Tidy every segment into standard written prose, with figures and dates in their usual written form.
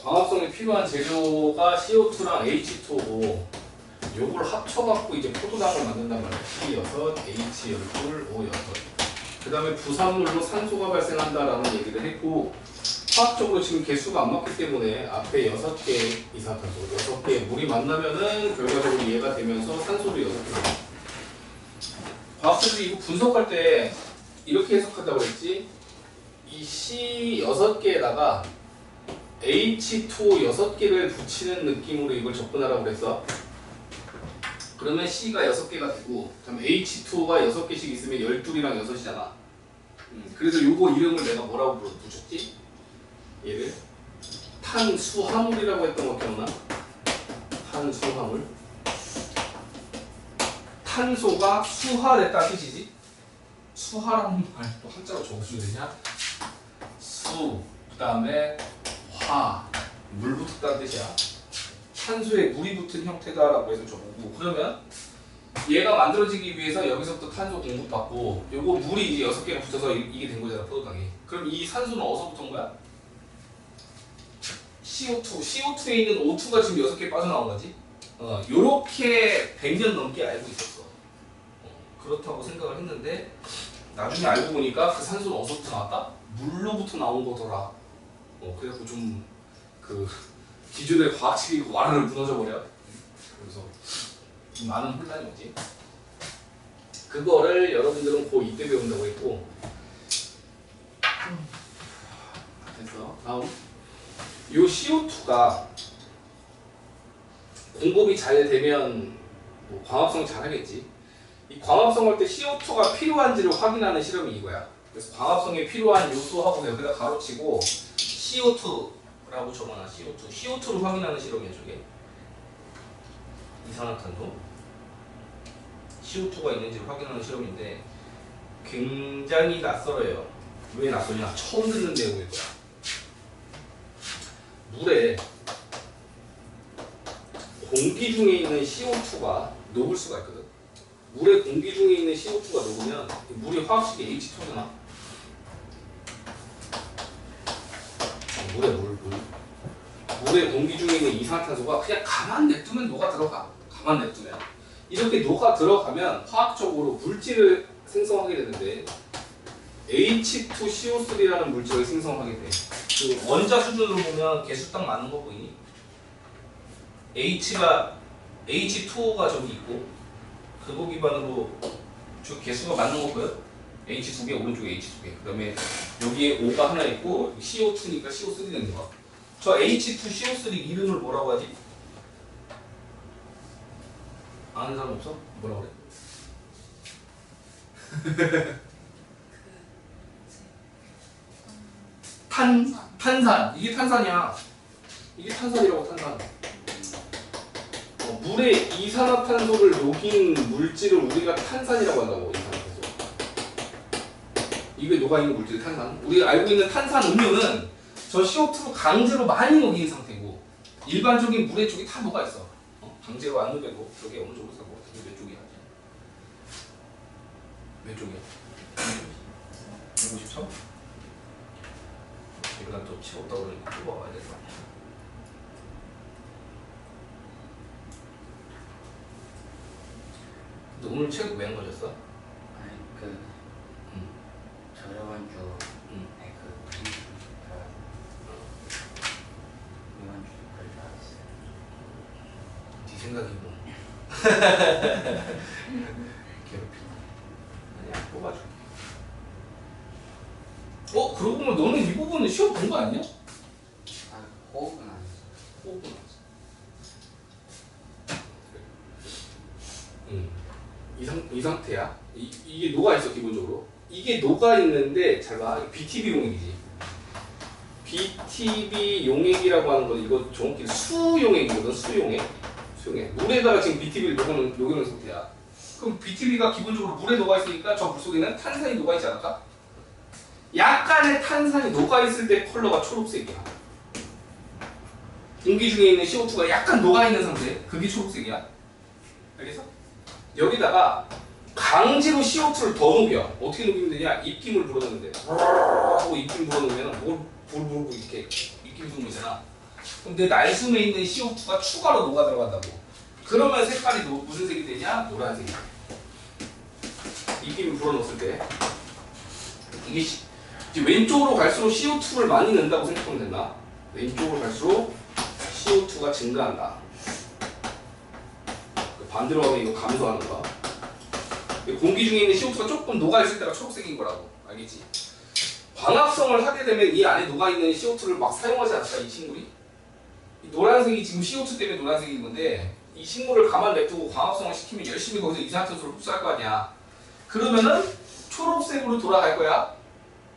광합성에 필요한 재료가 CO2랑 H2O 요걸 합쳐갖고 이제 포도당을 만든단 말이야. P6, H12, O6. 그 다음에 부산물로 산소가 발생한다라는 얘기를 했고, 화학적으로 지금 개수가 안 맞기 때문에 앞에 6개 이산화탄소, 6개의 물이 만나면은 결과적으로 얘가 되면서 산소도 6개. 과학자들이 이거 분석할 때 이렇게 해석한다고 그랬지? 이 C 6개에다가 H2O 6개를 붙이는 느낌으로 이걸 접근하라고 그랬어. 그러면 C가 6개가 되고, 그다음 H2O가 6개씩 있으면 12이랑 6이잖아. 그래서 요거 이름을 내가 뭐라고 붙였지? 얘를 탄수화물이라고 했던 거 기억나? 탄수화물. 탄소가 수화됐다는 뜻이지? 수화라는 말 또 한자로 적어주면 되냐? 수, 그 다음에 화, 물 붙었다는 뜻이야. 탄소에 물이 붙은 형태다라고 해서 적어보고, 그러면 얘가 만들어지기 위해서 여기서부터 탄소 공급받고, 요거 물이 이제 6개가 붙어서 이게 된 거잖아, 포도당이. 그럼 이 산소는 어디서 붙은 거야? CO2에 있는 O2가 지금 6개 빠져나온 거지? 요렇게 100년 넘게 알고 있었어. 그렇다고 생각을 했는데, 나중에 알고 보니까 그 산소는 어디서부터 나왔다? 물로부터 나온 거더라. 그래서 좀 기존의 과학책이 와르르 무너져 버려. 그래서 좀 많은 혼란이 오지. 그거를 여러분들은 고2 때 배운다고 했고, 됐어. 다음, 요 CO2가 공급이 잘 되면 뭐 광합성 잘 하겠지. 이 광합성 할 때 CO2가 필요한지를 확인하는 실험이 이거야. 그래서 광합성에 필요한 요소하고 여기다 가로치고 CO2라고 적어놔. CO2를 확인하는 실험이야, 저게. 이산화탄소. CO2가 있는지를 확인하는 실험인데 굉장히 낯설어요. 왜 낯설냐? 처음 듣는 내용일 거야. 물에 공기 중에 있는 CO2가 녹을 수가 있거든. 물에 공기 중에 있는 CO2가 녹으면 물이 화학식이 H2잖아. 물에 공기 중에 있는 이산화탄소가 그냥 가만 냅두면 녹아 들어가. 가만 냅두면. 이렇게 녹아 들어가면 화학적으로 물질을 생성하게 되는데 H2CO3라는 물질을 생성하게 돼. 그 원자 수준으로 보면 개수 딱 맞는 거 보이니? H2O가 저기 있고, 그거 기반으로 저 개수가 맞는 거 보여? H 2개, 오른쪽에 H 2개. 그 다음에 여기에 O가 하나 있고 CO2니까 CO3 되는 거야. 저 H2CO3 이름을 뭐라고 하지? 아는 사람 없어? 뭐라고 그래? 탄산. 이게 탄산이야. 이게 탄산이라고, 탄산. 물에 이산화탄소를 녹인 물질을 우리가 탄산이라고 한다고. 이산화탄소. 이게 녹아있는 물질 탄산. 우리가 알고 있는 탄산 음료는 저 CO2로 강제로 많이 녹인 상태고, 일반적인 물의 쪽이 다 녹아있어. 강제로 안 녹여도 저게 어느 정도 사고. 몇 쪽이야? 몇 쪽이야? 153? 이건 또 채웠다고 그러니까 뽑아와야 될 거 아니야. 너 오늘 책 왜 안 가졌어? 아니 저번 주 프린트가 이번 주까지 나왔어요. 네 생각이고. 괴롭히네. 아니야, 뽑아줄게. 그러고 보면 너는 이 부분은 시험 본 거 아니야? 호흡은 안 했어. 호흡은 안 했어. 이 상태야. 이게 녹아있어, 기본적으로. 이게 녹아있는데, 잘 봐. BTB 용액이지. BTB 용액이라고 하는 건 이거 정확히 수용액이거든, 수용액. 물에다가 지금 BTB를 녹여놓은 상태야. 그럼 BTB가 기본적으로 물에 녹아있으니까 저 물속에는 탄산이 녹아있지 않을까? 약간의 탄산이 녹아있을 때 컬러가 초록색이야. 공기 중에 있는 CO2가 약간 녹아있는 상태, 그게 초록색이야. 알겠어? 여기다가 강제로 CO2를 더 녹여. 어떻게 녹이면 되냐? 입김을 불어넣는데 하고 입김 불어넣으면 뭘 이렇게 입김 부는 거잖아. 그럼 내 날숨에 있는 CO2가 추가로 녹아 들어간다고. 그러면 색깔이 무슨 색이 되냐? 노란색이야. 입김을 불어넣었을 때 이게 이제 왼쪽으로 갈수록 CO2를 많이 넣는다고 생각하면 된다. 왼쪽으로 갈수록 CO2가 증가한다. 반대로 가면 이거 감소하는 거야. 공기 중에 있는 CO2가 조금 녹아있을 때가 초록색인 거라고. 알겠지? 광합성을 하게 되면 이 안에 녹아있는 CO2를 막 사용하지 않을까, 이 식물이? 이 노란색이 지금 CO2 때문에 노란색인 건데 이 식물을 가만 냅두고 광합성을 시키면 열심히 거기서 이산화탄소를 흡수할 거 아니야. 그러면은 초록색으로 돌아갈 거야.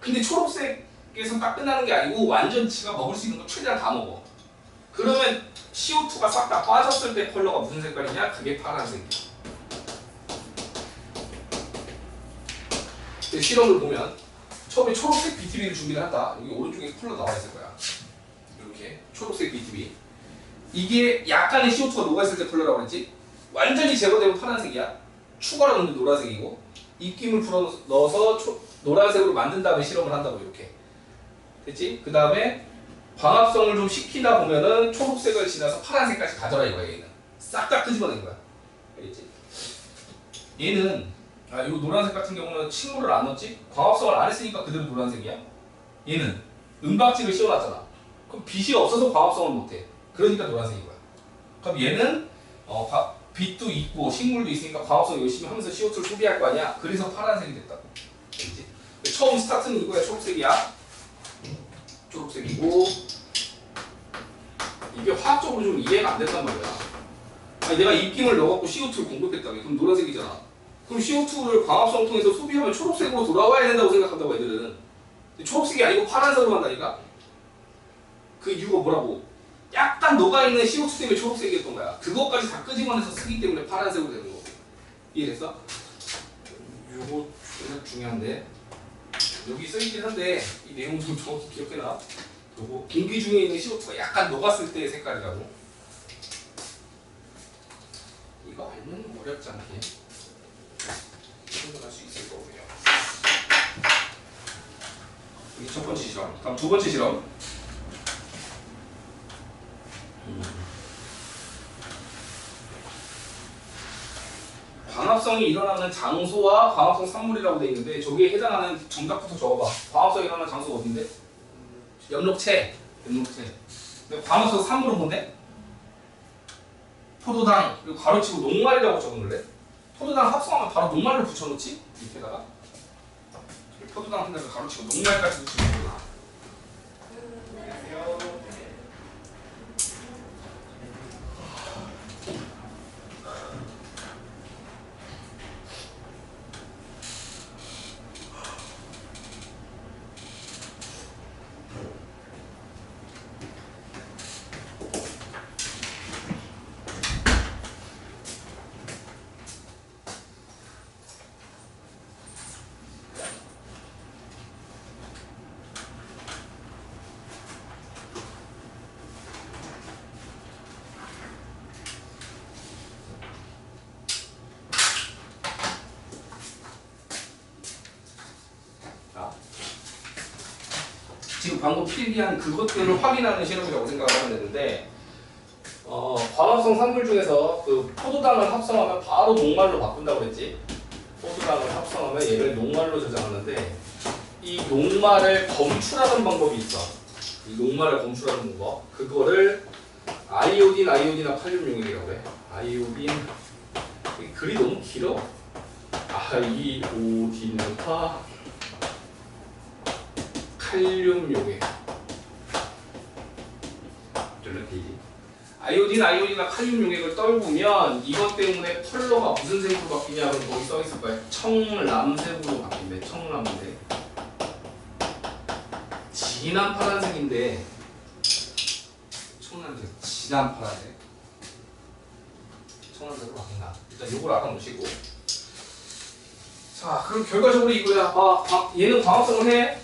근데 초록색에서 딱 끝나는 게 아니고 완전 지가 먹을 수 있는 거 최대한 다 먹어. 그러면 CO2가 싹 다 빠졌을 때 컬러가 무슨 색깔이냐? 그게 파란색이야. 실험을 보면 처음에 초록색 BTB를 준비를 한다. 여기 오른쪽에 컬러 나와 있을 거야. 이렇게 초록색 BTB. 이게 약간의 CO2가 녹아있을 때 컬러라고 했지? 완전히 제거되면 파란색이야. 추가로 넣는 노란색이고 입김을 불어넣어서 노란색으로 만든 다음에 실험을 한다고 이렇게. 됐지? 그 다음에 광합성을 좀 시키다 보면은 초록색을 지나서 파란색까지 가져라 이거야. 얘는 싹 다 끄집어낸 거야. 알겠지? 얘는 이 노란색 같은 경우는 식물을 안 넣었지? 광합성을 안 했으니까 그대로 노란색이야. 얘는 은박지를 씌워놨잖아. 그럼 빛이 없어서 광합성을 못해. 그러니까 노란색인 거야. 그럼 얘는 빛도 있고 식물도 있으니까 광합성 열심히 하면서 CO2를 소비할 거 아니야. 그래서 파란색이 됐다고. 알겠지? 처음 스타트는 이거야. 초록색이야. 초록색이고 이게 화학적으로 좀 이해가 안 된단 말이야. 아니, 내가 입김을 넣어갖고 CO2를 공급했다며. 그럼 노란색이잖아. 그럼 CO2를 광합성을 통해서 소비하면 초록색으로 돌아와야 된다고 생각한다고 애들은. 초록색이 아니고 파란색으로 한다니까? 그 이유가 뭐라고? 약간 녹아있는 CO2 때문에 초록색이었던 거야. 그것까지 다 끄집어내서 쓰기 때문에 파란색으로 되는 거고. 이해됐어? 요거 정말 중요한데 여기 써있긴 한데 이 내용 좀 정확히 기억해놔. 요거 공기 중에 있는 CO2가 약간 녹았을 때의 색깔이라고. 이거 알면 어렵지 않게 생각할 수 있을 거고요. 이게 첫 번째 실험. 다음 두 번째 실험. 광합성이 일어나는 장소와 광합성 산물이라고 되어 있는데 저기에 해당하는 정답부터 적어봐. 광합성이 일어나는 장소가 어딘데? 엽록체. 근데 광합성 산물은 뭔데? 포도당. 그리고 가로치고 녹말이라고 적어놓을래? 포도당 합성하면 바로 녹말을 붙여놓지? 밑에다가 포도당 한 데서 가로치고 녹말까지 붙이는 거야. 지금 방금 필기한 그것들을 확인하는 실험이라고 생각을 하면 되는데 광합성 산물 중에서 그 포도당을 합성하면 바로 녹말로 바꾼다고 했지. 포도당을 합성하면 얘를 녹말로 저장하는데 이 녹말을 검출하는 방법이 있어. 이 녹말을 검출하는 방법. 그거를 아이오딘이나 칼륨 용액이라고 해. 아이오딘. 이 글이 너무 길어. 아이오딘과 칼륨 용액. 아이오딘이나 칼륨 용액을 떨구면 이것 때문에 컬러가 무슨 색으로 바뀌냐 그럼 거기 써 있을 거야. 청람색으로 바뀐대. 청람색. 진한 파란색인데 청람색, 진한 파란색. 청람색으로 바뀐다. 일단 요걸 알아놓으시고. 자, 그럼 결과적으로 이거야. 얘는 광합성을 해.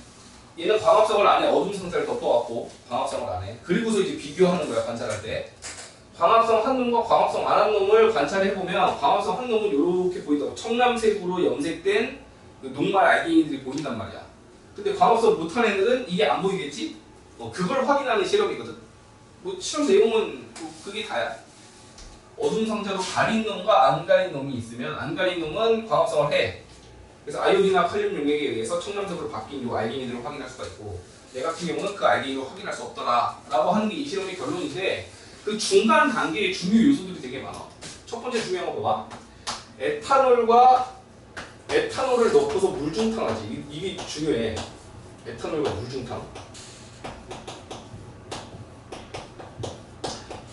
얘는 광합성을 안 해. 어둠 상자를 덮어갖고 광합성을 안 해. 그리고서 이제 비교하는 거야. 관찰할 때. 광합성 한 놈과 광합성 안 한 놈을 관찰해보면 광합성 한 놈은 이렇게 보인다고. 청람색으로 염색된 그 녹말 알갱이들이 보인단 말이야. 근데 광합성 못한 애들은 이게 안 보이겠지? 그걸 확인하는 실험이거든. 뭐 실험 내용은 뭐 그게 다야. 어둠 상자로 가린 놈과 안 가린 놈이 있으면 안 가린 놈은 광합성을 해. 그래서 아이오딘이나 칼륨 용액에 의해서 청량색으로 바뀐 요 알게인들을 확인할 수가 있고, 내 같은 경우는 그 알게인을 확인할 수 없더라라고 하는 게 이 실험의 결론인데, 그 중간 단계의 중요 요소들이 되게 많아. 첫 번째 중요한 거 봐봐. 에탄올과 에탄올을 넣고서 물중탕하지. 이게 중요해. 에탄올과 물중탕.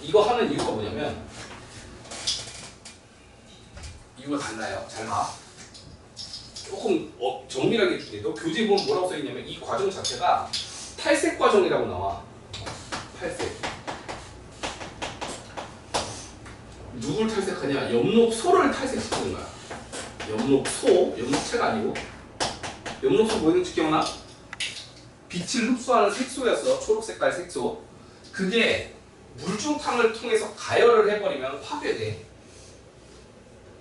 이거 하는 이유가 뭐냐면, 이거 달라요. 잘 봐. 조금 정밀하게 해줄게. 너 교재 보면 뭐라고 써있냐면 이 과정 자체가 탈색 과정이라고 나와. 탈색. 누굴 탈색하냐? 엽록소를 탈색시키는 거야. 엽록소, 엽록체가 아니고. 엽록소 뭐였는지 기억나? 빛을 흡수하는 색소였어. 초록색깔 색소. 그게 물중탕을 통해서 가열을 해버리면 파괴돼.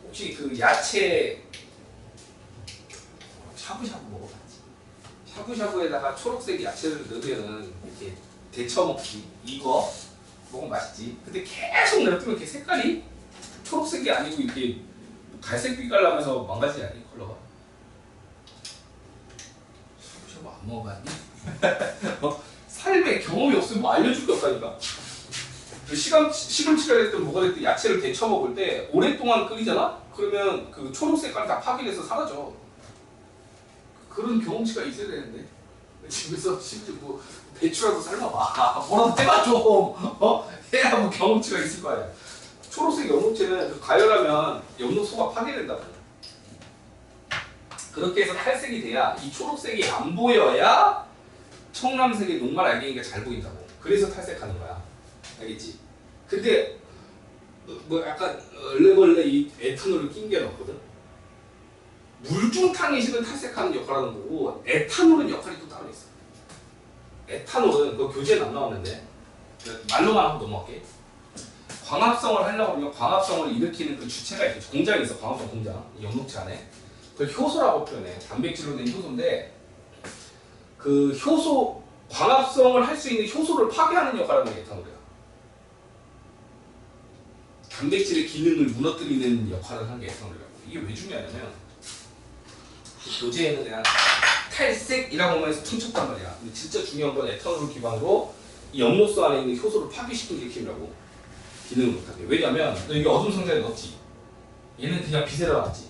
혹시 그 야채 샤브샤브 먹어봤지? 샤브샤브에다가 초록색 야채를 넣으면은 이렇게 데쳐 먹지. 이거 먹으면 맛있지. 근데 계속 냅두면 이렇게 색깔이 초록색이 아니고 이렇게 갈색 빛깔 나면서 망가지지 않니? 컬러가. 샤브샤브 안 먹어봤니? 삶에 경험이 없으면 뭐 알려줄 게 없다니까. 그 시금치가 됐든 뭐가 됐든 야채를 데쳐 먹을 때 오랫동안 끓이잖아? 그러면 그 초록 색깔이 다 파괴돼서 사라져. 그런 경험치가 있어야 되는데 집에서 심지어 뭐 배추라도 삶아봐. 뭐라도 떼봐 좀. 해야 뭐 경험치가 있을 거 아니야. 초록색 엽록체는 그 가열하면 엽록소가 파괴된다고. 그렇게 해서 탈색이 돼야 이 초록색이 안 보여야 청람색의 녹말 알갱이가 잘 보인다고. 그래서 탈색하는 거야. 알겠지? 근데 뭐 약간 얼레벌레 이 에탄올을 낑겨 넣거든. 물중탕이 실은 탈색하는 역할을 하는 거고, 에탄올은 역할이 또 따로 있어. 에탄올은 그 교재에 안 나왔는데 말로만 하고 넘어갈게. 광합성을 하려고 하면 광합성을 일으키는 그 주체가 있어. 공장이 있어. 광합성 공장. 이 엽록체 안에. 그걸 효소라고 표현해. 단백질로 된 효소인데, 그 효소, 광합성을 할 수 있는 효소를 파괴하는 역할을 하는 게 에탄올이야. 단백질의 기능을 무너뜨리는 역할을 하는 게 에탄올이라고. 이게 왜 중요하냐면, 교재에는 그냥 탈색이라고만 해서 퉁쳤단 말이야. 근데 진짜 중요한 건 에탄올을 기반으로 이 엽록소 안에 있는 효소를 파괴시키는 게 기능이라고. 기능을 못하게. 왜냐면 너 여기 어둠 상자에 넣었지. 얘는 그냥 빛에 나왔지.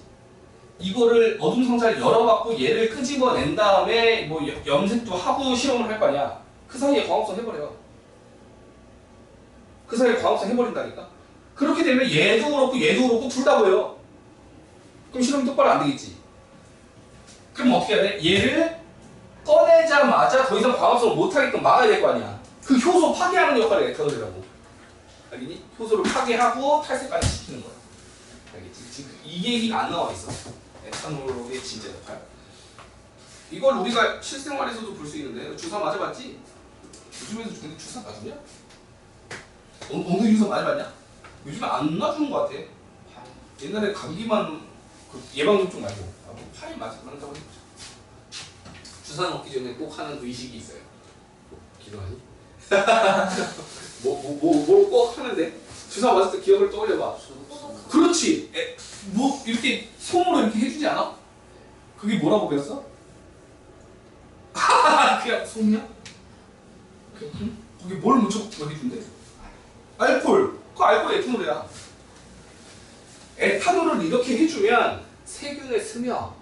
이거를 어둠 상자를 열어갖고 얘를 끄집어낸 다음에 뭐 염색도 하고 실험을 할 거 아니야. 그 사이에 광합성 해버려. 그 사이에 광합성 해버린다니까. 그렇게 되면 얘도 그렇고 얘도 그렇고 둘 다 보여. 그럼 실험이 똑바로 안 되겠지. 그럼 어떻게 해야 돼? 얘를 꺼내자마자 더 이상 광합성을 못하게끔 막아야 될 거 아니야. 그 효소 파괴하는 역할을 에탄올이라고. 알겠니? 효소를 파괴하고 탈색까지 시키는 거야. 알겠지? 지금 이 얘기가 안 나와 있어. 에탄올의 진짜 역할. 이걸 우리가 실생활에서도 볼 수 있는데, 주사 맞아봤지? 요즘에도 근데 주사 맞으냐? 오늘 주사 맞아봤냐? 요즘에 안 놔주는 것 같아. 옛날에 감기만 그 예방접종 말고 파이 맞는다고 했죠. 주사 먹기 전에 꼭 하는 의식이 있어요. 기도하니? 뭘 꼭 하는데? 주사 맞을 때 기억을 떠올려봐. 그렇지. 뭐 이렇게 손으로 이렇게 해주지 않아? 그게 뭐라고 배웠어? 그냥 손이야? 거기 뭘 묻혀 해준대? 알콜. 그 알콜 에탄올이야. 에탄올을 이렇게 해주면 세균에 스며,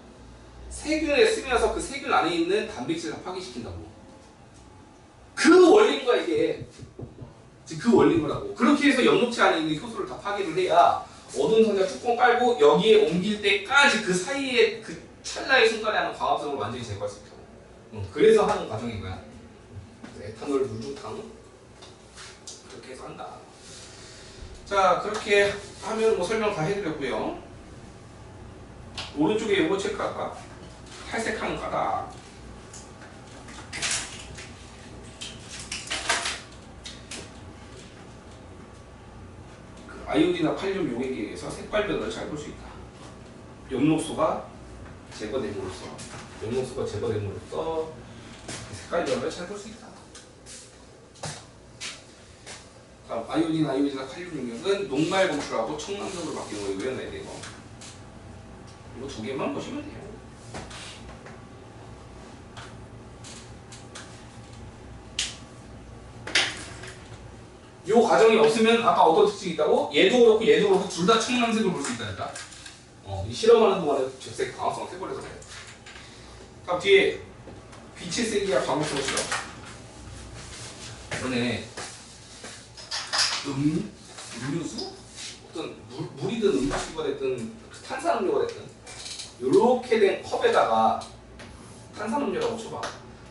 세균에 스며서 그 세균 안에 있는 단백질을 다 파괴시킨다고. 그 원리인 거야 이게. 지금 그 원리인 거라고. 그렇게 해서 엽록체 안에 있는 효소를 다 파괴를 해야 어두운 상자 뚜껑 깔고 여기에 옮길 때까지 그 사이에 그 찰나의 순간에 하는 광합성을 완전히 제거할 수 있다고. 그래서 하는 과정인 거야. 에탄올 물중탕 그렇게 해서 한다. 자, 그렇게 하면 뭐 설명 다 해드렸고요. 오른쪽에 이거 체크할까? 탈색하는 가닥. 그 아이오딘이나 칼륨 용액에 의해서 색깔 변화를 잘 볼 수 있다. 엽록소가 제거됨으로써, 색깔 변화를 잘 볼 수 있다. 다음 아이오딘이나 칼륨 용액은 녹말 검출하고 청량적으로 바뀌는 거 외워놔야 돼 이거. 이거 두 개만 보시면 돼요. 요 과정이 없으면 아까 어떤 특징이 있다고? 얘도 그렇고 둘 다 청량색을 볼 수 있다니까. 이 실험하는 동안에 적색 광합성을 세버려서 그래. 다음 뒤에 빛의 세기와 광합성을 실험. 이번에 음료수? 어떤 물이든 음료수가 됐든 탄산음료가 됐든 이렇게 된 컵에다가 탄산음료라고 쳐봐.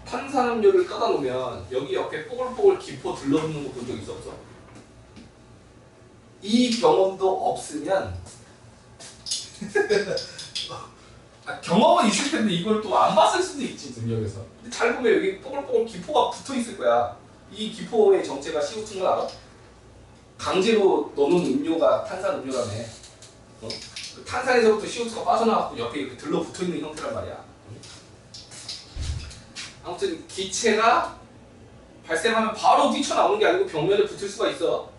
탄산음료를 떠다 놓으면 여기 옆에 뽀글뽀글 기포 들러붙는 거 본 적 있어 없어? 이 경험도 없으면 경험은 있을 텐데 이걸 또 안 봤을 수도 있지 능력에서. 근데 잘 보면 여기 뽀글뽀글 기포가 붙어 있을 거야. 이 기포의 정체가 CO2인 걸 알아? 강제로 넣는 음료가 탄산 음료라며. 그 탄산에서부터 CO2가 빠져나가고 옆에 이렇게 들러붙어 있는 형태란 말이야. 아무튼 기체가 발생하면 바로 뛰쳐나오는 게 아니고 벽면에 붙을 수가 있어.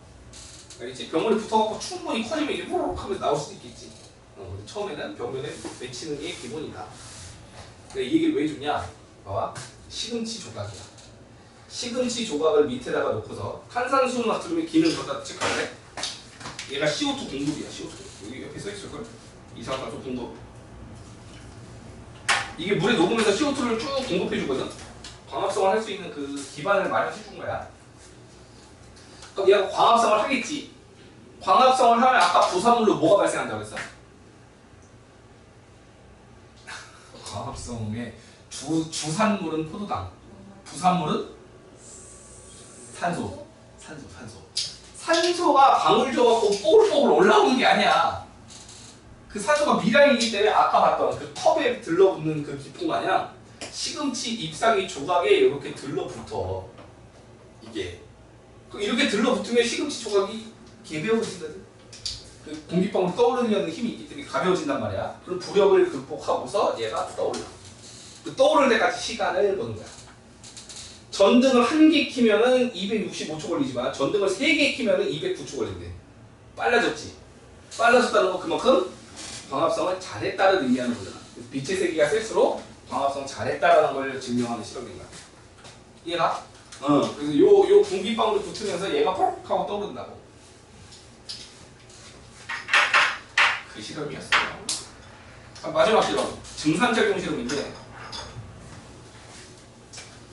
알겠지? 벽면에 붙어갖고 충분히 커지면 이제 후루룩 하면서 나올 수도 있겠지. 처음에는 벽면에 맺히는 게 기본이다. 근데 이 얘기를 왜 주냐? 봐봐. 시금치 조각이야. 시금치 조각을 밑에다가 놓고서 탄산수 나트륨의 기능 갖다 체크할래? 얘가 CO2 공급이야. CO2. 여기 옆에 써있을걸? 이산화탄소 공급. 이게 물에 녹으면서 CO2를 쭉 공급해주거든? 광합성을 할 수 있는 그 기반을 마련해준 거야. 그럼 얘가 광합성을 하겠지. 광합성을 하면 아까 부산물로 뭐가 발생한다고 했어? 광합성의 주산물은 포도당, 부산물은 산소. 산소가 방울 줘갖고 뽀글뽀글 올라오는 게 아니야. 그 산소가 미량이기 때문에 아까 봤던 그 컵에 들러붙는 그 기포 마냥 시금치 잎사귀 조각에 이렇게 들러붙어. 이게 이렇게 들러붙으면 시금치 조각이 가벼워진거든. 그 공기방울 떠오르는 힘이 있기 때문에 가벼워진단 말이야. 그럼 부력을 극복하고서 얘가 떠올라. 그 떠오를 때까지 시간을 보는 거야. 전등을 1개 키면은 265초 걸리지만 전등을 3개 키면은 209초 걸린대. 빨라졌지. 빨라졌다는 건 그만큼 광합성을 잘했다를 의미하는 거잖아. 빛의 세기가 셀수록 광합성 잘했다라는 걸 증명하는 실험인 거야. 이해가? 그래서 요 공기방울이 붙으면서 얘가 퍽 하고 떠오른다고. 그 실험이었어요. 마지막 실험. 증산작용 실험인데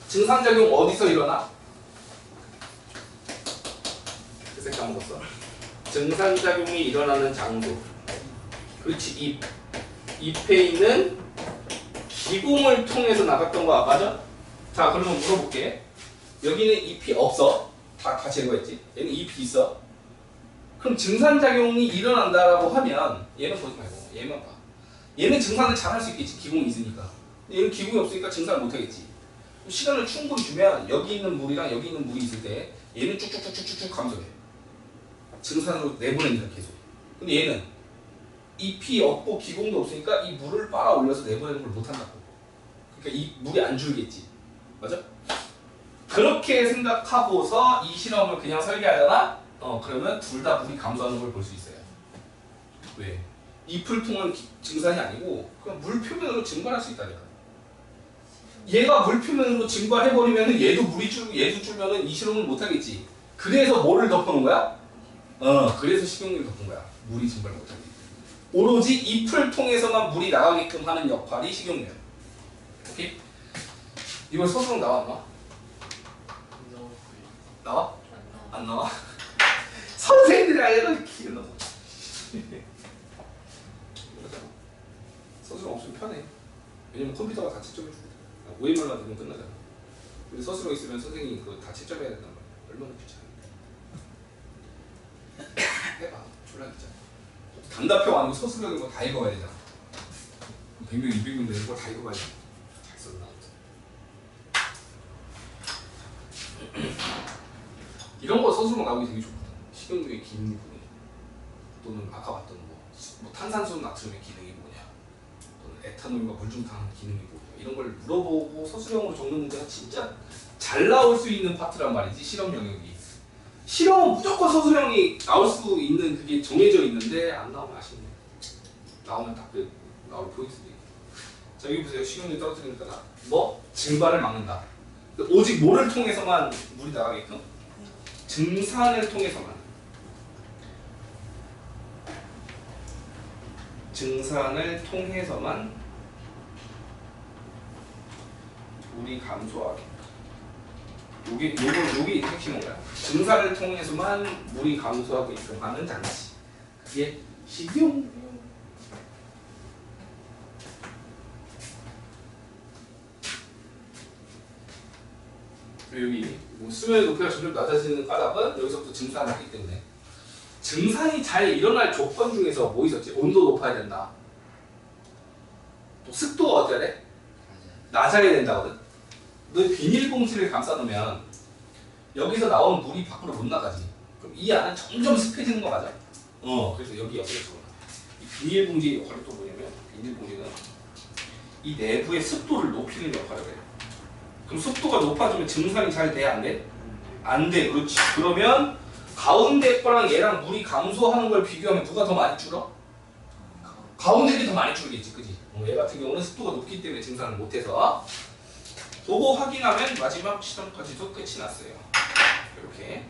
증산작용 어디서 일어나? 그 까먹었어. 증산작용이 일어나는 장소. 그렇지. 잎에 있는 기공을 통해서 나갔던 거 맞아? 자, 그러면 물어볼게. 여기는 잎이 없어. 다 제거했지. 얘는 잎이 있어. 그럼 증산작용이 일어난다라고 하면 얘는 보지 말고 얘만 봐. 얘는 증산을 잘 할 수 있겠지. 기공이 있으니까. 얘는 기공이 없으니까 증산을 못 하겠지. 시간을 충분히 주면 여기 있는 물이랑 여기 있는 물이 있을 때 얘는 쭉쭉쭉쭉쭉 감소해. 증산으로 내보낸다 계속. 근데 얘는 잎이 없고 기공도 없으니까 이 물을 빨아 올려서 내보내는 걸 못 한다고. 그러니까 이 물이 안 줄겠지. 맞아? 그렇게 생각하고서 이 실험을 그냥 설계하잖아? 그러면 둘 다 물이 감소하는 걸 볼 수 있어요. 왜? 잎을 통한 증산이 아니고 그냥 물 표면으로 증발할 수 있다니까. 얘가 물 표면으로 증발해버리면 얘도 물이 줄고 얘도 줄면은 이 실험을 못 하겠지. 그래서 뭐를 덮어놓은 거야? 그래서 식용유를 덮은 거야. 물이 증발 못 하게. 오로지 잎을 통해서만 물이 나가게끔 하는 역할이 식용유야. 오케이? 이번 서술은 나왔나? 나와? 안 나와? 선생님들이 알려도 기억나. 서술 없으면 편해. 왜냐면 컴퓨터가 다 채점해주거든. OMR만 되면 끝나잖아. 근데 서술형 있으면 선생님이 그거 다 채점해야 된단 말이야. 얼마나 귀찮아. 해봐. 졸라 귀찮아. 단답형 아니고 서술형인 거 다 읽어봐야 되잖아. 100명, 200명 되는 거 다 읽어봐야 돼. 잘 썼나. 이런 거 서술형 나오기 되게 좋거든. 식용유의 기능이 뭐냐. 또는 아까 봤던 뭐 탄산수 나트륨의 기능이 뭐냐. 또는 에탄올과 물중탕 기능이 뭐냐. 이런 걸 물어보고 서술형으로 적는 문제가 진짜 잘 나올 수 있는 파트란 말이지. 실험 영역이. 실험은 무조건 서술형이 나올 수 있는 그게 정해져 있는데 안 나오면 아쉽네. 나오면 딱 나올 포인트들이. 자 여기 보세요. 식용유 떨어뜨리니까 뭐? 증발을 막는다. 오직 뭐를 통해서만 물이 나가게끔? 증산을 통해서만. 증산을 통해서만 물이 감소하게. 요게 핵심인 거야. 증산을 통해서만 물이 감소하게끔 하는 장치. 그게 식용. 여기 뭐 수면의 높이가 점점 낮아지는 까닭은 여기서부터 증산을 하기 때문에. 증산이 잘 일어날 조건 중에서 뭐 있었지? 온도 높아야 된다. 또 습도가 어때야 돼? 낮아야 된다거든. 너 비닐봉지를 감싸놓으면 여기서 나온 물이 밖으로 못 나가지. 그럼 이 안은 점점 습해지는 거 맞아? 그래서 여기 옆에서 이 비닐봉지의 역할이 또 뭐냐면 비닐봉지는 이 내부의 습도를 높이는 역할을 해요. 그럼 습도가 높아지면 증산이 잘 돼? 안 돼? 안 돼. 그렇지. 그러면 가운데 거랑 얘랑 물이 감소하는 걸 비교하면 누가 더 많이 줄어? 가운데 게 더 많이 줄겠지, 그지? 얘 같은 경우는 습도가 높기 때문에 증산을 못해서 그거 확인하면 마지막 시험까지도 끝이 났어요. 이렇게.